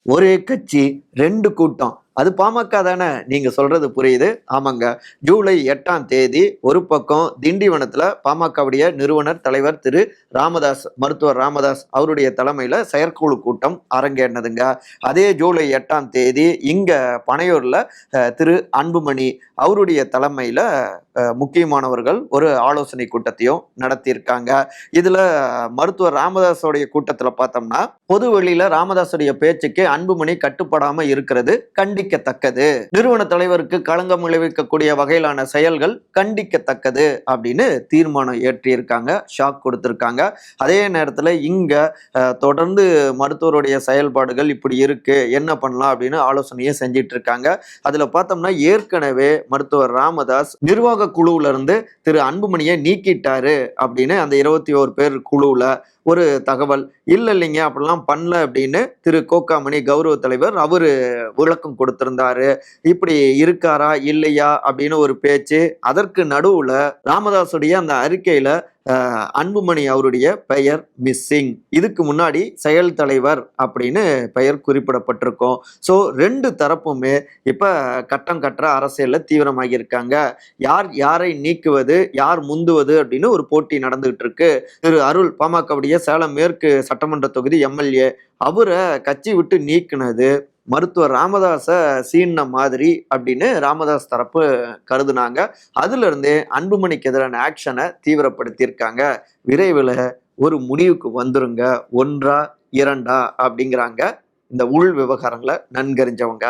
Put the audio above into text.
ஒரே கட்சி, 2 கூட்டம். அது பாமக தானே! நீங்க சொல்றது புரியுது. ஆமாங்க. ஜூலை 8ஆம் தேதி ஒரு பக்கம் திண்டிவனத்தில பாமகவுடைய நிறுவனர் தலைவர் திரு ராமதாஸ், மருத்துவர் ராமதாஸ் அவருடைய தலைமையில செயற்குழு கூட்டம் அரங்கேறினதுங்க. அதே ஜூலை 8ஆம் தேதி இங்க பனையூர்ல திரு அன்புமணி அவருடைய தலைமையில முக்கியமானவர்கள் ஒரு ஆலோசனை கூட்டத்தையும் நடத்தியிருக்காங்க. இதுல மருத்துவர் ராமதாஸோடைய கூட்டத்துல பார்த்தோம்னா, பொது வெளியில ராமதாஸுடைய பேச்சுக்கு அன்புமணி கட்டுப்படாம இருக்கிறது கண்டிக்கத்தக்கது. நிறுவன தலைவருக்கு களங்கம் விளைவிக்கக்கூடிய வகையிலான செயல்கள் கண்டிக்கத்தக்கது அப்படின்னு தீர்மானம் ஏற்றியிருக்காங்க. ஷாக் கொடுத்திருக்காங்க. அதே நேரத்துல இங்க தொடர்ந்து மருத்துவருடைய செயல்பாடுகள் இப்படி இருக்கு, என்ன பண்ணலாம் அப்படின்னு ஆலோசனையை செஞ்சிட்டு இருக்காங்க. அதுல பார்த்தோம்னா ஏற்கனவே மருத்துவர் ராமதாஸ் நிர்வாக குழுவுல இருந்து திரு அன்புமணியை நீக்கிட்டாரு அப்படின்னு அந்த 21 பேர் குழுவுல ஒரு தகவல். இல்லைங்க அப்படிலாம் பண்ணல அப்படின்னு திரு கோகாமணி கௌரவ தலைவர் அவரு விளக்கம் கொடுத்திருந்தாரு. இப்படி இருக்காரா இல்லையா அப்படின்னு ஒரு பேச்சு. அதற்கு நடுவுல ராமதாசுடைய அந்த அறிக்கையில அன்புமணி அவருடைய பெயர் மிஸ்ஸிங். இதுக்கு முன்னாடி செயல் தலைவர் அப்படின்னு பெயர் குறிப்பிடப்பட்டிருக்கும். ஸோ 2 தரப்புமே இப்ப கட்டம் கட்டுற அரசியல்ல தீவிரமாகி இருக்காங்க. யார் யாரை நீக்குவது, யார் முந்துவது அப்படின்னு ஒரு போட்டி நடந்துகிட்டு இருக்கு. திரு அருள் பாமகவுடைய சேலம் மேற்கு சட்டமன்ற தொகுதி எம்எல்ஏ அவரை கட்சி விட்டு நீக்கினது மருத்துவர் ராமதாஸ சீன்ன மாதிரி அப்படின்னு ராமதாஸ் தரப்பு கருதுனாங்க. அதுல இருந்தே அன்புமணிக்கு எதிரான ஆக்ஷனை தீவிரப்படுத்தியிருக்காங்க. விரைவில் ஒரு முடிவுக்கு வந்துருங்க. 1ஆ 2ஆ அப்படிங்கிறாங்க இந்த உள் விவகாரங்களை நன்கறிஞ்சவங்க.